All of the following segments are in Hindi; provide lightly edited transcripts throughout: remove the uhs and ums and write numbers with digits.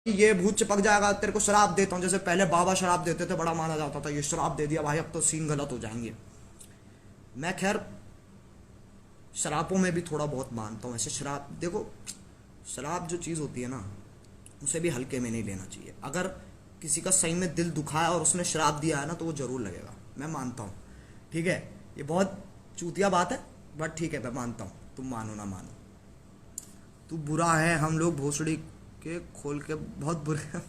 ये भूत चिपक जाएगा, तेरे को शराब देता हूँ। जैसे पहले बाबा शराब देते थे, बड़ा माना जाता था, ये शराब दे दिया भाई अब तो सीन गलत हो जाएंगे। मैं खैर शराबों में भी थोड़ा बहुत मानता हूँ। ऐसे शराब देखो, शराब जो चीज़ होती है ना, उसे भी हल्के में नहीं लेना चाहिए। अगर किसी का सही में दिल दुखा है और उसने शराब दिया है ना, तो वो जरूर लगेगा, मैं मानता हूँ। ठीक है, ये बहुत चूतिया बात है, बट ठीक है, मैं मानता हूँ, तुम मानो ना मानो। तू बुरा है, हम लोग भोसड़ी के खोल के बहुत बुरे हैं।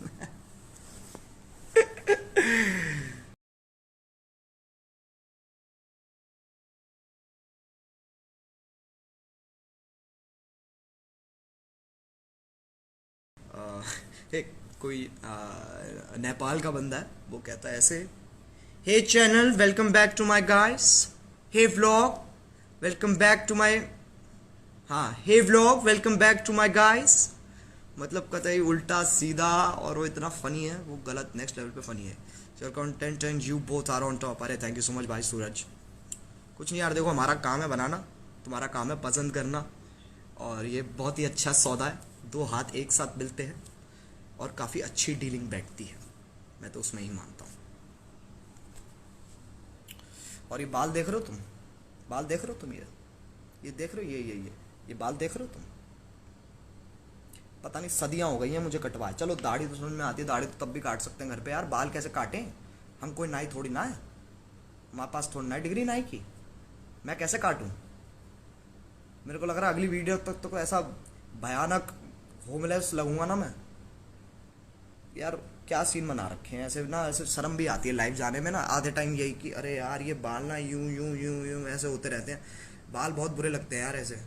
एक कोई नेपाल का बंदा है, वो कहता है ऐसे, hey channel welcome back to my guys, hey vlog welcome back to my, हाँ hey vlog welcome back to my guys. मतलब कतई उल्टा सीधा, और वो इतना फनी है, वो गलत नेक्स्ट लेवल पे फनी है। Your content and you both are on top. अरे थैंक यू सो मच भाई सूरज। कुछ नहीं यार, देखो हमारा काम है बनाना, तुम्हारा काम है पसंद करना, और ये बहुत ही अच्छा सौदा है, दो हाथ एक साथ मिलते हैं और काफ़ी अच्छी डीलिंग बैठती है, मैं तो उसमें ही मानता हूँ। और ये बाल देख रहे हो तुम, बाल देख रहे हो तुम, ये देख रहे हो, ये बाल देख रहे हो तुम, पता नहीं सदियां हो गई हैं मुझे कटवाए। चलो दाढ़ी तो समझ में आती है, दाढ़ी तो तब भी काट सकते हैं घर पे यार, बाल कैसे काटें? हम कोई नाई थोड़ी ना है, हमारे पास थोड़ी ना डिग्री नाई की, मैं कैसे काटूं? मेरे को लग रहा है अगली वीडियो तक तो कोई ऐसा भयानक होमलेस लगूंगा ना मैं यार। क्या सीन बना रखे हैं ऐसे ना, ऐसे शर्म भी आती है लाइव जाने में ना, आधे टाइम यही कि अरे यार ये बाल ना यूं यूं यूं यूं ऐसे होते रहते हैं, बाल बहुत बुरे लगते हैं यार ऐसे।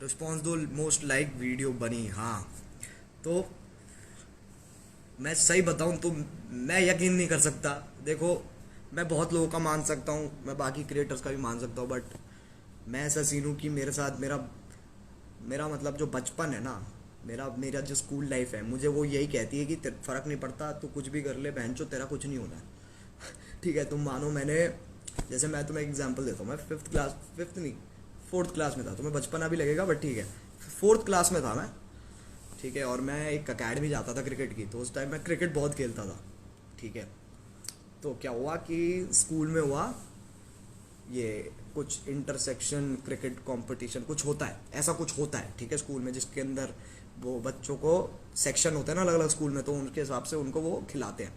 रिस्पॉन्स दो, मोस्ट लाइक वीडियो बनी, हाँ। तो मैं सही बताऊं तो मैं यकीन नहीं कर सकता। देखो, मैं बहुत लोगों का मान सकता हूँ, मैं बाकी क्रिएटर्स का भी मान सकता हूँ, बट मैं ऐसा सीन हूँ कि मेरे साथ मेरा मेरा मतलब जो बचपन है ना, मेरा मेरा जो स्कूल लाइफ है, मुझे वो यही कहती है कि फ़र्क नहीं पड़ता, तू कुछ भी कर ले बहनचो, तेरा कुछ नहीं होना है। ठीक है, तुम मानो मैंने, जैसे मैं तुम्हें एग्जांपल देता हूँ, मैं फिफ्थ क्लास, फिफ्थ नहीं, फोर्थ क्लास में था, तुम्हें बचपना भी लगेगा बट ठीक है, फोर्थ क्लास में था मैं। ठीक है, और मैं एक अकेडमी जाता था क्रिकेट की, तो उस टाइम मैं क्रिकेट बहुत खेलता था। ठीक है, तो क्या हुआ कि स्कूल में हुआ ये कुछ इंटरसेक्शन क्रिकेट कंपटीशन कुछ होता है, ऐसा कुछ होता है, ठीक है, स्कूल में, जिसके अंदर वो बच्चों को सेक्शन होते हैं ना अलग अलग स्कूल में, तो उनके हिसाब से उनको वो खिलाते हैं।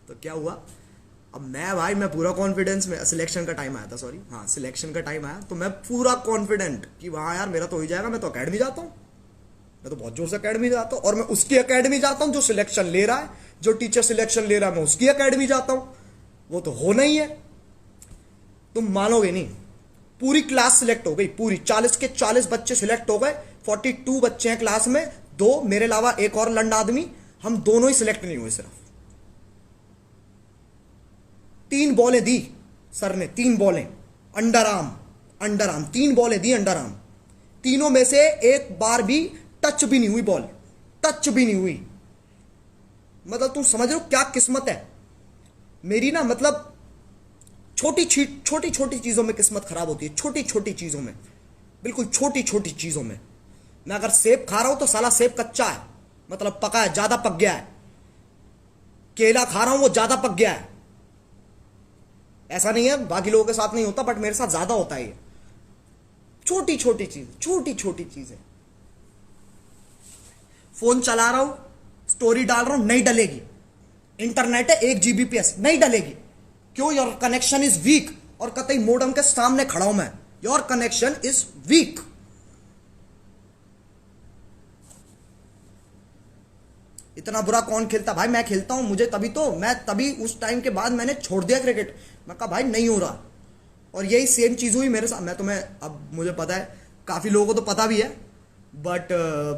तो क्या हुआ, अब मैं पूरा कॉन्फिडेंस में, सिलेक्शन का टाइम आया था, सॉरी हाँ सिलेक्शन का टाइम आया, तो मैं पूरा कॉन्फिडेंट कि वहाँ यार मेरा तो हो ही जाएगा, मैं तो अकेडमी जाता हूँ, मैं तो बहुत जोर से अकेडमी जाता हूँ, और मैं उसकी अकेडमी जाता हूँ जो सिलेक्शन ले रहा है, जो टीचर सिलेक्शन ले रहा है मैं उसकी अकेडमी जाता हूँ, वो तो होना ही है। तुम मानोगे नहीं, पूरी क्लास सिलेक्ट हो गई, पूरी 40 के 40 बच्चे सिलेक्ट हो गए, 42 बच्चे हैं क्लास में, दो मेरे अलावा एक और लंड आदमी, हम दोनों ही सिलेक्ट नहीं हुए। सिर्फ 3 बॉलें दी सर ने, 3 बॉलें under arm, under arm 3 बॉलें the under arm, तीनों में से एक बार भी टच भी नहीं हुई बॉल, टच भी नहीं हुई। मतलब तुम समझ रहे हो क्या किस्मत है मेरी ना, मतलब छोटी छोटी छोटी चीजों में किस्मत खराब होती है, छोटी छोटी चीजों में, बिल्कुल छोटी छोटी चीजों में। मैं अगर सेब खा रहा हूं तो साला सेब कच्चा है, मतलब पका है, ज्यादा पक गया है। केला खा रहा हूं, वो ज्यादा पक गया है। ऐसा नहीं है बाकी लोगों के साथ नहीं होता, बट मेरे साथ ज्यादा होता है ये। छोटी छोटी चीज, छोटी छोटी चीजें। फोन चला रहा हूं, स्टोरी डाल रहा हूं, नहीं डलेगी। इंटरनेट है 1 Gbps, नहीं डलेगी। क्यों? योर कनेक्शन इज वीक, और कतई मोडम के सामने खड़ा हूं मैं, योर कनेक्शन इज वीक। इतना बुरा कौन खेलता भाई? मैं खेलता हूं, मुझे तभी तो, मैं तभी उस टाइम के बाद मैंने छोड़ दिया क्रिकेट। मैं कहा भाई नहीं हो रहा, और यही सेम चीज हुई मेरे साथ। मैं तुम्हें, अब मुझे पता है काफी लोगों को तो पता भी है, बट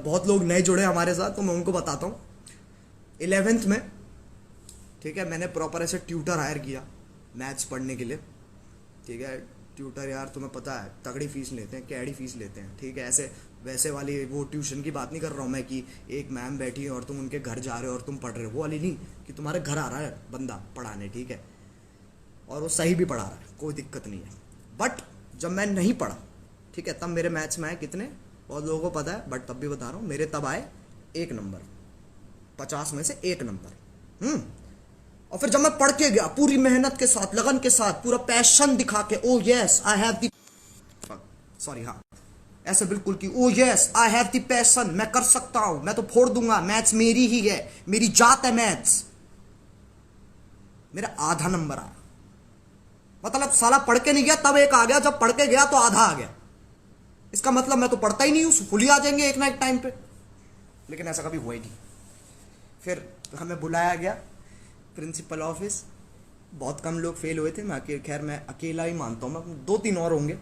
बहुत लोग नए जुड़े हमारे साथ, तो मैं उनको बताता हूँ। 11th में, ठीक है, मैंने प्रॉपर ऐसे ट्यूटर हायर किया मैथ्स पढ़ने के लिए। ठीक है, ट्यूटर यार तुम्हें पता है तगड़ी फीस लेते हैं, कैडी फीस लेते हैं। ठीक है, ऐसे वैसे वाली वो ट्यूशन की बात नहीं कर रहा हूँ मैं कि एक मैम बैठी है और तुम उनके घर जा रहे हो और तुम पढ़ रहे हो, वो वाली नहीं, कि तुम्हारे घर आ रहा है बंदा पढ़ाने, ठीक है, और वो सही भी पढ़ा रहा है, कोई दिक्कत नहीं है। बट जब मैं नहीं पढ़ा, ठीक है, तब मेरे मैथ्स में आए कितने, बहुत लोगों को पता है बट तब भी बता रहा हूँ, मेरे तब आए 1 नंबर, 50 में से 1 नंबर। और फिर जब मैं पढ़ के गया पूरी मेहनत के साथ, लगन के साथ, पूरा पैशन दिखा के, ओ yes I have the, sorry हाँ, ऐसे बिल्कुल कि ओ yes I have the passion, मैं कर सकता हूं, मैं तो फोड़ दूंगा, मैथ्स मेरी ही है, मेरी जात है मैथ्स। मेरा आधा नंबर आया, मतलब साला पढ़ के नहीं गया तब 1 आ गया, जब पढ़ के गया तो आधा आ गया। इसका मतलब मैं तो पढ़ता ही नहीं हूं, फुल ही आ जाएंगे एक ना एक टाइम पे। लेकिन ऐसा कभी हुआ ही नहीं। फिर हमें बुलाया गया प्रिंसिपल ऑफिस, बहुत कम लोग फेल हुए थे, खैर मैं अकेला ही मानता हूँ, मैं 2-3 और होंगे,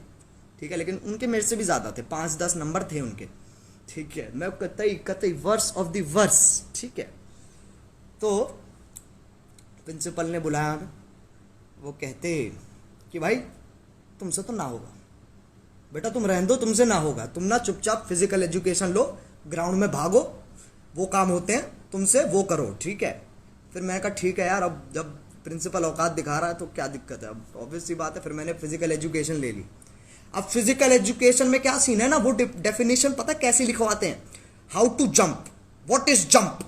ठीक है, लेकिन उनके मेरे से भी ज़्यादा थे, 5-10 नंबर थे उनके, ठीक है। मैं कतई वर्स ऑफ द वर्स, ठीक है। तो प्रिंसिपल ने बुलाया हमें, वो कहते कि भाई तुमसे तो ना होगा बेटा, तुम रहने दो, तुमसे ना होगा, तुम ना चुपचाप फिजिकल एजुकेशन लो, ग्राउंड में भागो, वो काम होते हैं तुमसे, वो करो, ठीक है। फिर मैंने कहा ठीक है यार, अब जब प्रिंसिपल औकात दिखा रहा है तो क्या दिक्कत है, अब ऑब्वियस सी बात है। फिर मैंने फिजिकल एजुकेशन ले ली। अब फिजिकल एजुकेशन में क्या सीन है ना, वो डेफिनेशन पता है कैसे लिखवाते हैं, how to jump, what is jump.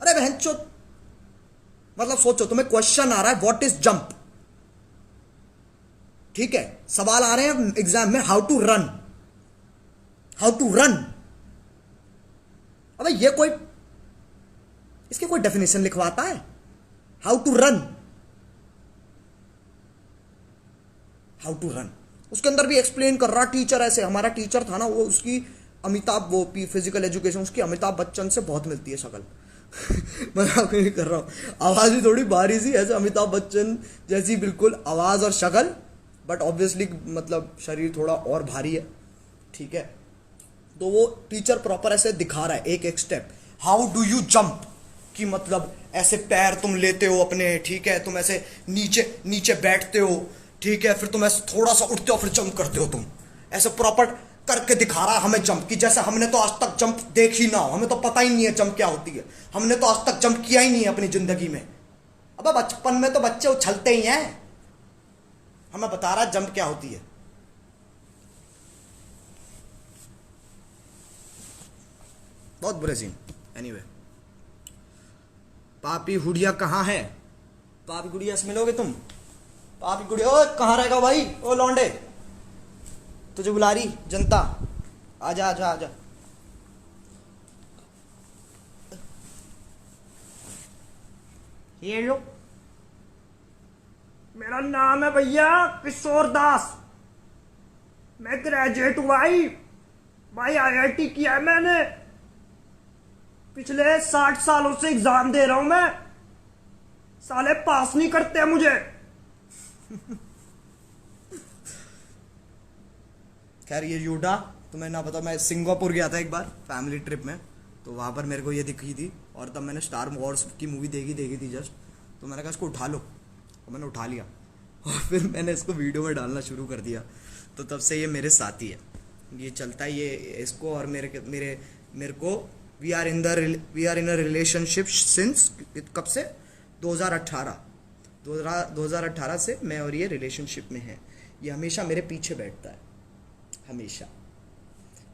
अरे बहनचो, मतलब सोचो तुम्हें क्वेश्चन आ रहा है व्हाट इज जंप, ठीक है, सवाल आ रहे हैं एग्जाम में, how to run, how to run. अबे ये कोई, इसके कोई डेफिनेशन लिखवाता है, how to run, how to run. उसके अंदर भी एक्सप्लेन कर रहा टीचर, ऐसे हमारा टीचर था ना, वो उसकी अमिताभ, वो फिजिकल एजुकेशन उसकी अमिताभ बच्चन से बहुत मिलती है शक्ल। मजाक नहीं कर रहा हूँ, आवाज भी थोड़ी भारी सी, ऐसे अमिताभ बच्चन जैसी बिल्कुल आवाज और शक्ल, बट ऑब्वियसली मतलब शरीर थोड़ा और भारी है, ठीक है। तो वो टीचर प्रॉपर ऐसे दिखा रहा है एक एक step, how do you jump, कि मतलब ऐसे पैर तुम लेते हो अपने, ठीक है, तुम ऐसे नीचे नीचे बैठते हो, ठीक है, फिर तुम ऐसे थोड़ा सा उठते हो, फिर जंप करते हो, तुम ऐसे प्रॉपर करके दिखा रहा है हमें जंप की, जैसे हमने तो आज तक जंप देखी ना हो, हमें तो पता ही नहीं है जंप क्या होती है, हमने तो आज तक जंप किया ही नहीं है अपनी जिंदगी में। अब बचपन में तो बच्चे उछलते ही हैं, हमें बता रहा है जंप क्या होती है। बहुत बुरे सीन। एनीवे, पापी हुडिया कहाँ है, पापी गुड़िया से मिलोगे तुम, पापी गुड़िया, ओ कहाँ रहेगा भाई, ओ लौंडे, तुझे बुला रही जनता, आजा आजा आजा। ये लो, मेरा नाम है भैया किशोर दास, मैं ग्रेजुएट हुआ भाई, भाई आईआईटी किया है मैंने, पिछले 60 सालों से एग्जाम दे रहा हूं मैं, साले पास नहीं करते मुझे। खैर ये यूडा तुम्हें ना पता, मैं सिंगापुर गया था एक बार फैमिली ट्रिप में, तो वहां पर मेरे को ये दिखी थी, और तब मैंने स्टार वॉर्स की मूवी देखी थी जस्ट, तो मैंने कहा इसको उठा लो, तो मैंने उठा लिया, और फिर मैंने इसको वीडियो में डालना शुरू कर दिया। तो तब से ये मेरे साथी है, ये चलता है, ये इसको और मेरे को we are in a relationship since, कब से, 2018 से मैं और ये रिलेशनशिप में है। ये हमेशा मेरे पीछे बैठता है, हमेशा,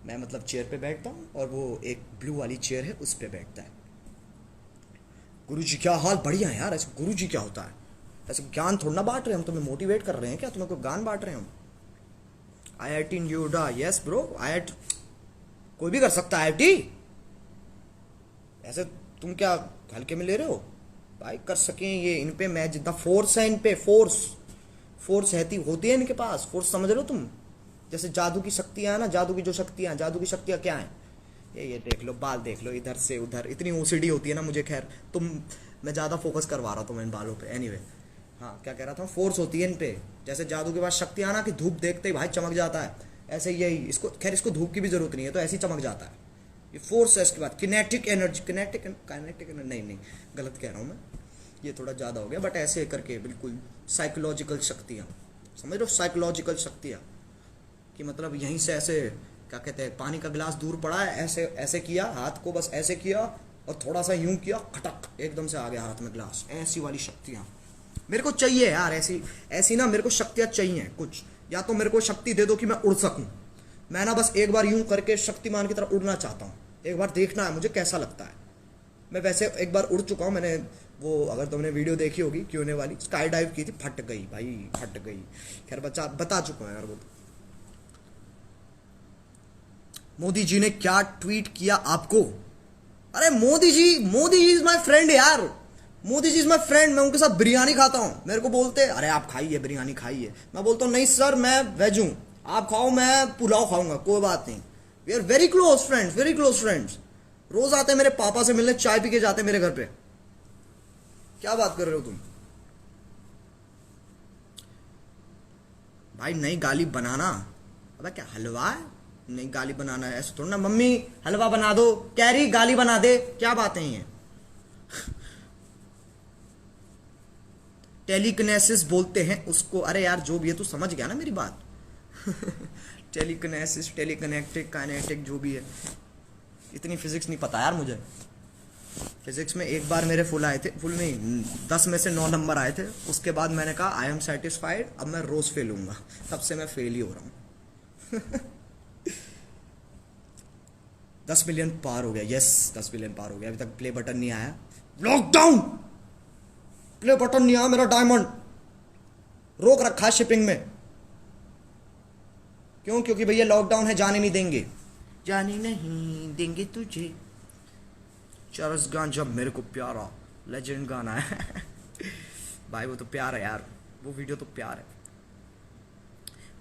मैं मतलब चेयर पे बैठता हूँ और वो एक ब्लू वाली चेयर है उस पे बैठता है। गुरुजी क्या हाल, बढ़िया है यार। ऐसे गुरुजी क्या होता है, ऐसे ज्ञान थोड़ा ना बांट रहे हैं हम, तुम्हें मोटिवेट कर रहे हैं क्या, तुम्हें कोई ज्ञान बांट रहे हैं हम। IIT न्यूडा, यस ब्रो, IIT कोई भी कर सकता है IIT, ऐसे तुम क्या हल्के में ले रहे हो भाई, कर सकें ये, इन पे मैं जितना फोर्स है, इन पे फोर्स होती है इनके पास, फोर्स समझ रहे हो तुम, जैसे जादू की शक्तियां है ना, जादू की शक्तियां क्या है, ये देख लो, बाल देख लो, इधर से उधर, इतनी OCD होती है ना मुझे, खैर मैं ज़्यादा फोकस करवा रहा था मैं इन बालों पे। एनीवे, हाँ क्या कह रहा था, फोर्स होती है इन पे, जैसे जादू के पास शक्तियां ना कि धूप देखते ही भाई चमक जाता है, ऐसे यही इसको, खैर इसको धूप की भी जरूरत नहीं है, तो ऐसे ही चमक जाता है, ये फोर्स है इसके बाद, किनेटिक एनर्जी, किनेटिक नहीं, गलत कह रहा हूँ मैं, ये थोड़ा ज़्यादा हो गया, बट ऐसे करके बिल्कुल साइकोलॉजिकल शक्तियाँ, समझ लो, साइकोलॉजिकल शक्तियाँ, कि मतलब यहीं से ऐसे क्या कहते हैं, पानी का गिलास दूर पड़ा है, ऐसे किया हाथ को, बस ऐसे किया और थोड़ा सा यूं किया, खटक एकदम से आ गया हाथ में गिलास, ऐसी वाली शक्तियाँ मेरे को चाहिए यार, ऐसी ना मेरे को शक्तियाँ चाहिए कुछ, या तो मेरे को शक्ति दे दो कि मैं उड़ सकूं, मैं ना बस एक बार यूं करके शक्तिमान की तरह उड़ना चाहता हूँ, एक बार देखना है मुझे कैसा लगता है। मैं वैसे एक बार उड़ चुका हूँ, मैंने वो, अगर तुमने वीडियो देखी होगी क्यों वाली, स्काई डाइव की थी, फट गई भाई, फट गई। खैर बता चुका हूँ यार वो। मोदी जी ने क्या ट्वीट किया आपको? अरे Modi ji is my friend यार, Modi ji is my friend. मैं उनके साथ बिरयानी खाता हूँ, मेरे को बोलते अरे आप खाइए बिरयानी खाइए, मैं बोलता हूँ नहीं सर मैं वेज हूँ, आप खाओ मैं पुलाव खाऊंगा, कोई बात नहीं। We are very close friends, very close friends. रोज आते हैं मेरे पापा से मिलने, चाय पी के जाते हैं मेरे घर पे। क्या बात कर रहे हो तुम भाई? नई गाली बनाना, अबे क्या हलवा है? नहीं गाली बनाना है ऐसा थोड़ा ना, मम्मी हलवा बना दो, कैरी गाली बना दे, क्या बातें हैं ये? टेलीकिनेसिस बोलते हैं उसको। अरे यार जो भी है तू समझ गया ना मेरी बात। टेलीकिनेसिस, टेलीकनेक्टिक, काइनेटिक, जो भी है, इतनी फिजिक्स नहीं पता यार मुझे। फिजिक्स में एक बार मेरे फुल आए थे, फुल नहीं 10 में से 9 नंबर आए थे, उसके बाद मैंने कहा आई एम सेटिस्फाइड, अब मैं रोज फेल हूंगा, तब से मैं फेल ही हो रहा हूँ। 10 मिलियन पार हो गया, यस 10 मिलियन पार हो गया, अभी तक प्ले बटन नहीं आया। लॉकडाउन प्ले बटन नहीं आया मेरा, डायमंड रोक रखा है शिपिंग में। क्यों? क्योंकि भैया लॉकडाउन है, जाने नहीं देंगे, जाने नहीं देंगे तुझे। चरस गांजा मेरे को प्यारा, लेजेंड गाना है। भाई वो तो प्यार है यार, वो वीडियो तो प्यार है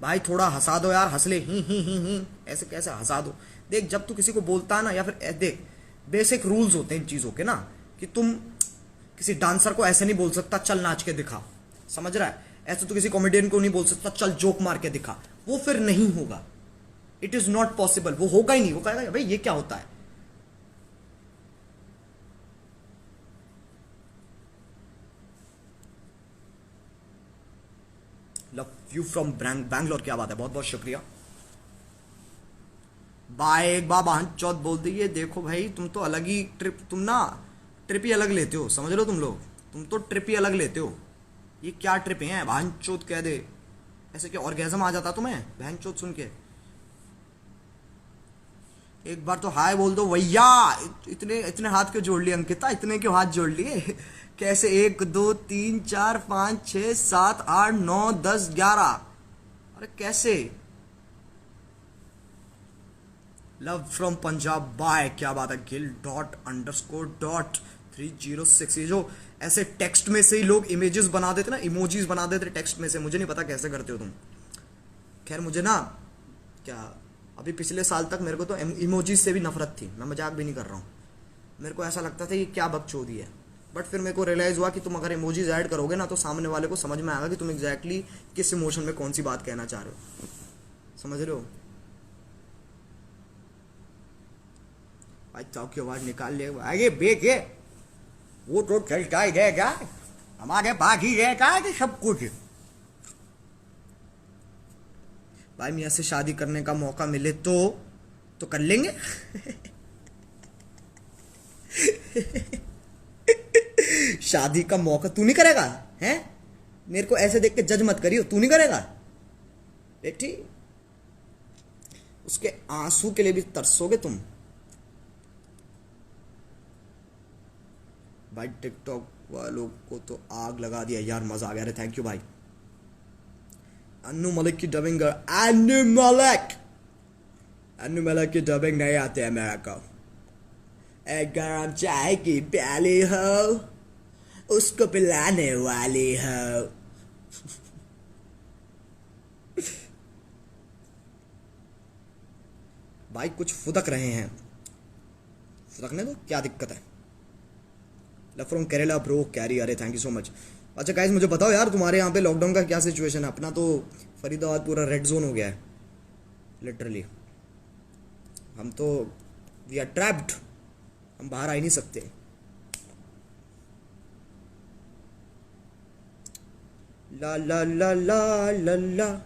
भाई। थोड़ा हंसा दो यार, हंस ले, ही ऐसे कैसे हंसा दो? देख जब तू किसी को बोलता है ना, या फिर देख बेसिक रूल्स होते हैं इन चीजों के ना, कि तुम किसी डांसर को ऐसे नहीं बोल सकता चल नाच के दिखा, समझ रहा है? ऐसे तो किसी कॉमेडियन को नहीं बोल सकता चल जोक मार के दिखा, वो फिर नहीं होगा। इट इज नॉट पॉसिबल, वो होगा ही नहीं। वो कहेगा भाई ये क्या होता है? लव यू फ्रॉम बैंगलोर, क्या बात है, बहुत बहुत शुक्रिया। बाय एक बार बहन चौथ बोल दी। ये देखो भाई तुम तो अलग ही ट्रिप, तुम ना ट्रिप ही अलग लेते हो, समझ लो तुम लोग, तुम तो ट्रिप ही अलग लेते हो। ये क्या ट्रिप है? बहन चौथ कह दे, ऐसे क्या ऑर्गेजम आ जाता तुम्हें बहन चौथ सुन के? एक बार तो हाय बोल दो भैया। इतने इतने हाथ क्यों जोड़ लिए अंकिता, इतने क्यों हाथ जोड़ लिए? कैसे 1 2 3 4 5 6 7 8 9 10 11, अरे कैसे? लव फ्रॉम पंजाब बाय, क्या बात है। गिल ._.306, ये जो ऐसे टेक्स्ट में से ही लोग इमेजेस बना देते ना, इमोजीज बना देते टेक्स्ट में से, मुझे नहीं पता कैसे करते हो तुम। खैर मुझे ना क्या, अभी पिछले साल तक मेरे को तो इमोजीज से भी नफरत थी, मैं मजाक भी नहीं कर रहा हूँ। मेरे को ऐसा लगता था ये क्या बकचोदी है, बट फिर मेरे को रियलाइज हुआ कि तुम अगर इमोजीज ऐड करोगे ना, तो सामने वाले को समझ में आएगा कि तुम एग्जैक्टली किस इमोशन में कौन सी बात कहना चाह रहे हो, समझ रहे हो? भाई चौक की आवाज निकाल ले आगे बेगे, वो तो चलता ही रहेगा, हमारे बाकी रहेगा कि सब कुछ। भाई मियाँ से शादी करने का मौका मिले तो कर लेंगे। शादी का मौका तू नहीं करेगा हैं? मेरे को ऐसे देख के जज मत करियो, तू नहीं करेगा बेटी? उसके आंसू के लिए भी तरसोगे तुम। भाई टिकटॉक वालों को तो आग लगा दिया यार, मजा आ गया। थैंक यू भाई। अन्नू मलिक की डबिंग, अन्नू मलिक की डबिंग नहीं आती है मेरे को। एक गरम चाय की प्याली हो, उसको पिलाने वाली हो। भाई कुछ फुदक रहे हैं, फुदकने दो, क्या दिक्कत है? Love from Kerala bro carry, अरे थैंक यू सो मच। अच्छा गाइस मुझे बताओ यार तुम्हारे यहाँ पे लॉकडाउन का क्या सिचुएशन है? अपना तो फरीदाबाद पूरा रेड जोन हो गया है लिटरली। हम तो वी आर ट्रैप्ड, हम बाहर आ ही नहीं सकते। ला ला ला ला ला ला।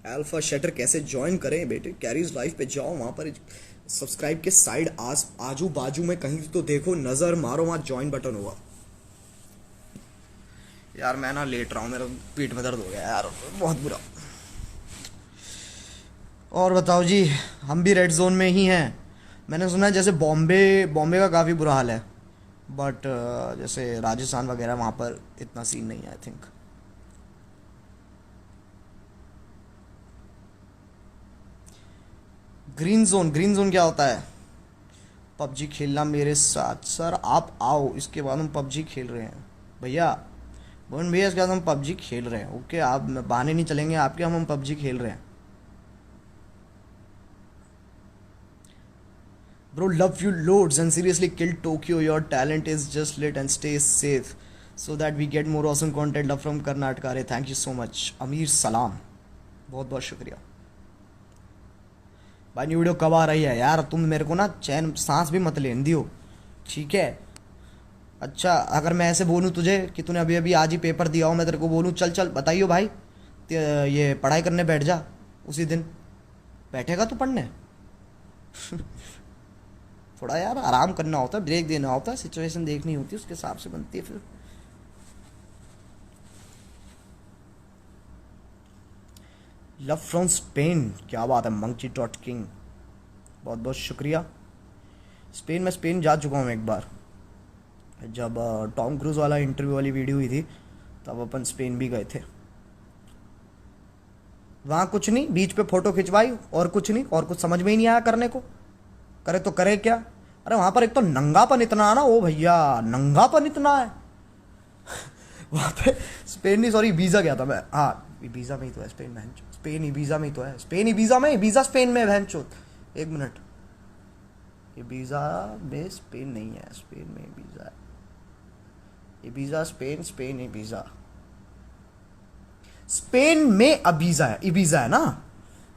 अल्फा शटर कैसे ज्वाइन करें बेटे? कैरीज लाइफ पे जाओ, वहां पर सब्सक्राइब के साइड आजू बाजू में कहीं तो देखो, नजर मारो, वहां ज्वाइन बटन होगा। यार मैं ना लेट रहा हूँ, मेरा पीठ में दर्द हो गया यार बहुत बुरा। और बताओ जी। हम भी रेड जोन में ही हैं। मैंने सुना है जैसे बॉम्बे बॉम्बे का काफ़ी बुरा हाल है, बट जैसे राजस्थान वगैरह वहाँ पर इतना सीन नहीं है आई थिंक। ग्रीन जोन क्या होता है? पबजी खेलना मेरे साथ। सर आप आओ, इसके बाद हम पबजी खेल रहे हैं भैया। मोहन भैया, इसके बाद हम पबजी खेल रहे हैं। ओके, आप बहाने नहीं चलेंगे आपके, हम पबजी खेल रहे हैं। Bro, love you loads and seriously kill Tokyo. Your talent is just lit and stay safe so that we get more awesome content. Love from Karnataka. अरे थैंक यू सो मच अमीर सलाम, बहुत बहुत शुक्रिया भाई। न्यू वीडियो कब आ रही है यार? तुम मेरे को ना चैन सांस भी मत लेने दियो, ठीक है? अच्छा, अगर मैं ऐसे बोलूँ तुझे कि तूने अभी अभी आज ही पेपर दिया हो, मैं तेरे को बोलूँ चल चल बताइयो भाई ये पढ़ाई करने बैठ जा, उसी दिन बैठेगा तू पढ़ने? थोड़ा यार आराम करना होता है, ब्रेक देना होता है, सिचुएशन देखनी होती है, उसके हिसाब से बनती है फिर। लव फ्रॉम स्पेन, क्या बात है मंकी डॉट किंग, बहुत बहुत शुक्रिया। स्पेन जा चुका हूँ एक बार, जब टॉम क्रूज वाला इंटरव्यू वाली वीडियो हुई थी तब अपन स्पेन भी गए थे। वहाँ कुछ नहीं, बीच पे फोटो खिंचवाई और कुछ नहीं, और कुछ समझ में ही नहीं आया करने को, करे तो करे क्या? अरे वहां पर एक तो नंगापन इतना है ना, ओ भैया नंगापन इतना है वहां पे। स्पेन नहीं, सॉरी वीजा गया था मैं। हाँ वीजा में ही तो है स्पेन में, स्पेन ही वीजा में ही तो है, स्पेन ही वीजा में, वीजा स्पेन में है। एक मिनट, ये वीजा में स्पेन नहीं है, स्पेन में वीजा है। ये वीजा स्पेन, स्पेन ही वीजा, स्पेन में अबीजा है, इबीजा है ना।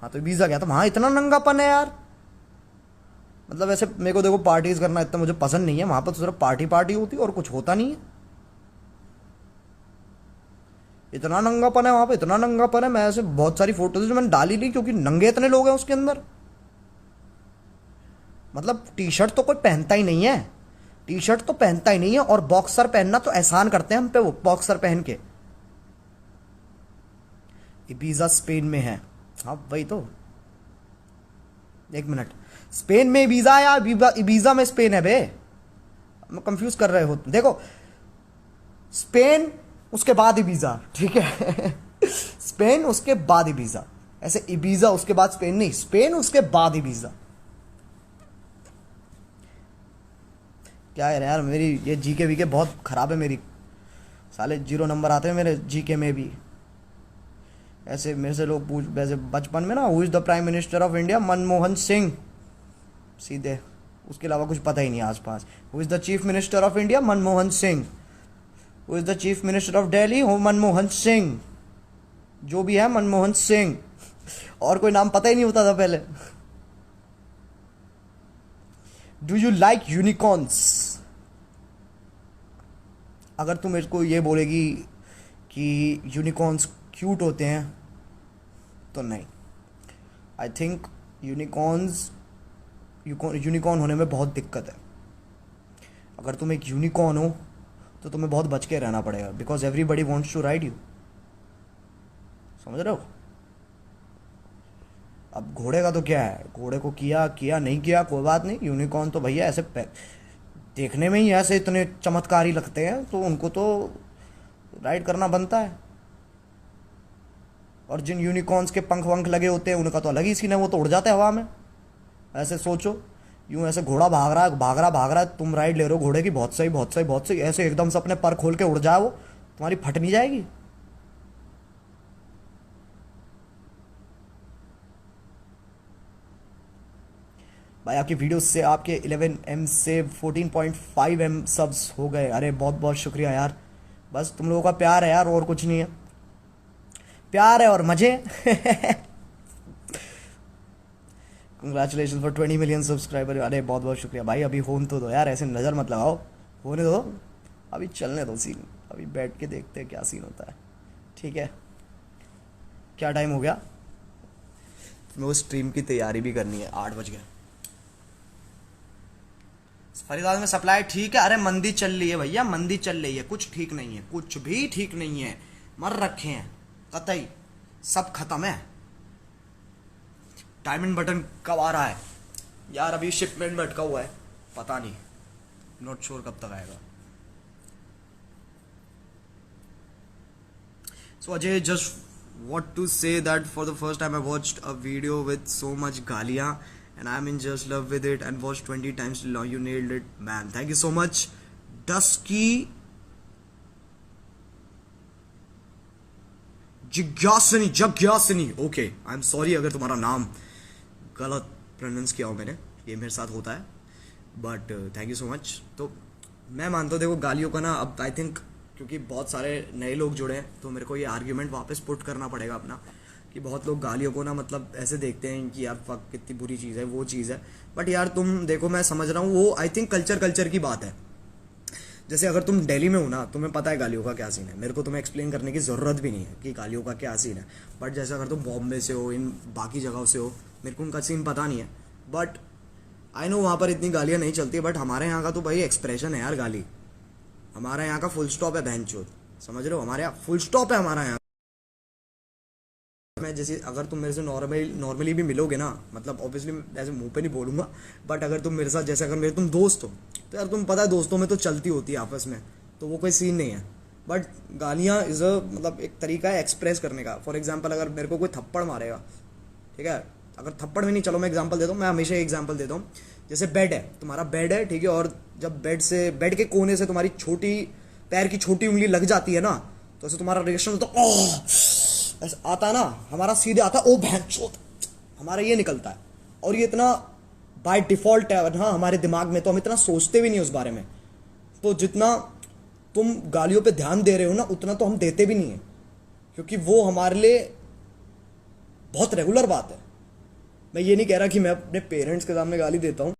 हाँ तो वीजा गया था, वहां इतना नंगापन है यार। मतलब ऐसे मेरे को देखो पार्टीज करना इतना मुझे पसंद नहीं है, वहां पर तो सिर्फ पार्टी होती है और कुछ होता नहीं है। इतना नंगापन है वहां पे, इतना नंगापन है। मैं ऐसे बहुत सारी फोटोज जो मैंने डाली नहीं, क्योंकि नंगे इतने लोग हैं उसके अंदर। मतलब टी शर्ट तो कोई पहनता ही नहीं है, टी शर्ट तो पहनता ही नहीं है, और बॉक्सर पहनना तो एहसान करते हैं हम पे, वो बॉक्सर पहन के। इबीजा स्पेन में है, हाँ वही तो। एक मिनट, स्पेन में वीजा या वीजा में स्पेन है बे? मैं कंफ्यूज कर रहे हो देखो, स्पेन उसके बाद इबीजा, ठीक है स्पेन उसके बाद इबीजा, ऐसे इबीजा उसके बाद स्पेन नहीं, स्पेन उसके बाद इबीजा। क्या है यार, मेरी ये जीके वीके बहुत खराब है मेरी, साले 0 नंबर आते हैं मेरे जीके में भी। ऐसे मेरे से लोग पूछ, वैसे बचपन में ना, who is the prime minister of India? Manmohan Singh, सीधे, उसके अलावा कुछ पता ही नहीं आसपास। Who is the chief minister of India? Manmohan Singh. Who is the chief minister of Delhi? हो मनमोहन सिंह, जो भी है मनमोहन सिंह, और कोई नाम पता ही नहीं होता था पहले। Do you like unicorns? अगर तुम मेरे को ये बोलेगी कि यूनिकॉर्न्स क्यूट होते हैं तो नहीं, आई थिंक यूनिकॉर्न होने में बहुत दिक्कत है। अगर तुम एक यूनिकॉर्न हो तो तुम्हें बहुत बच के रहना पड़ेगा, because everybody wants to ride you, समझ रहे हो? अब घोड़े का तो क्या है, घोड़े को किया नहीं किया कोई बात नहीं, यूनिकॉर्न तो भैया ऐसे देखने में ही ऐसे इतने चमत्कारी लगते हैं, तो उनको तो राइड करना बनता है। और जिन यूनिकॉर्न्स के पंख वंख लगे होते हैं उनका तो अलग ही सीन है, वो तो उड़ जाते हैं हवा में। ऐसे सोचो, यूं ऐसे घोड़ा भाग रहा है, तुम राइड ले रहे हो घोड़े की, बहुत सही, ऐसे एकदम से अपने पर खोल के उड़ जाए वो, तुम्हारी फट नहीं जाएगी? भाई आपकी वीडियो से आपके 11M से 14.5M सब्स हो गए। अरे बहुत बहुत शुक्रिया यार, बस तुम लोगों का प्यार है यार, और कुछ नहीं है, प्यार है और मजे कंग्रेचुलेशन फॉर 20 मिलियन सब्सक्राइबर। अरे बहुत बहुत शुक्रिया भाई, अभी होने तो दो यार, ऐसे नज़र मत लगाओ, होने दो, अभी चलने दो सीन, अभी बैठ के देखते हैं क्या सीन होता है, ठीक है? क्या टाइम हो गया? मैं वो स्ट्रीम की तैयारी भी करनी है, 8 बज गए। फरीदाबाद में सप्लाई ठीक है? अरे मंदी चल रही है भैया, मंदी चल रही है, कुछ ठीक नहीं है, कुछ भी ठीक नहीं है, मर रखे हैं कतई, सब खत्म है। डायमंड बटन कब आ रहा है यार? अभी शिपमेंट में अटका हुआ है, पता नहीं, नॉट श्योर कब तक आएगा। So Ajay, just what to say that for the first time I watched a video with so much galia and I'm in just love with it and watched 20 times till now. You nailed it, man. Thank you so much. Dusky Jigyasani okay, I am sorry अगर तुम्हारा नाम गलत प्रोनाउंस किया हो मैंने, ये मेरे साथ होता है, but thank you so much. तो मैं मानता हूँ देखो गालियों का ना, अब आई थिंक क्योंकि बहुत सारे नए लोग जुड़े हैं तो मेरे को ये आर्ग्यूमेंट वापस पुट करना पड़ेगा अपना, कि बहुत लोग गालियों को ना मतलब ऐसे देखते हैं कि यार फक कितनी बुरी चीज़ है, वो चीज़ है। बट यार तुम देखो, मैं समझ रहा हूँ वो आई थिंक कल्चर की बात है। जैसे अगर तुम दिल्ली में हो ना, तुम्हें पता है गालियों का क्या सीन है, मेरे को तुम्हें एक्सप्लेन करने की ज़रूरत भी नहीं है कि गालियों का क्या सीन है। बट जैसे अगर तुम बॉम्बे से हो, इन बाकी जगहों से हो, मेरे को उनका सीन पता नहीं है, बट आई नो वहाँ पर इतनी गालियाँ नहीं चलती। बट हमारे यहाँ का तो भाई एक्सप्रेशन है यार गाली, हमारे यहाँ का फुल स्टॉप है बहनचोद, समझ रहे हो? हमारे यहाँ फुल स्टॉप है हमारा यहाँ। मैं जैसे अगर तुम मेरे से नॉर्मली भी मिलोगे ना, मतलब ऑब्वियसली ऐसे मुंह पे नहीं बोलूँगा, बट अगर तुम मेरे साथ जैसे अगर मेरे तुम दोस्त हो तो यार तुम पता है दोस्तों में तो चलती होती है आपस में, तो वो कोई सीन नहीं है। बट गालियाँ इज़ अ मतलब एक तरीका है एक्सप्रेस करने का। फॉर एग्जाम्पल अगर मेरे को कोई थप्पड़ मारेगा, ठीक है, अगर थप्पड़ में नहीं, चलो मैं एग्जाम्पल देता हूँ, मैं हमेशा एग्जाम्पल देता हूँ। जैसे बेड है, तुम्हारा बेड है, ठीक है, और जब बेड के कोने से तुम्हारी छोटी पैर की छोटी उंगली लग जाती है ना, तो ऐसे तुम्हारा रिएक्शन होता है, ओह ऐसा आता है ना, हमारा सीधे आता है ओ भैंचोद, हमारा ये निकलता है। और ये इतना बाय डिफॉल्ट है हाँ हमारे दिमाग में, तो हम इतना सोचते भी नहीं उस बारे में। तो जितना तुम गालियों पे ध्यान दे रहे हो ना, उतना तो हम देते भी नहीं है, क्योंकि वो हमारे लिए बहुत रेगुलर बात है। मैं ये नहीं कह रहा कि मैं अपने पेरेंट्स के सामने गाली देता हूँ,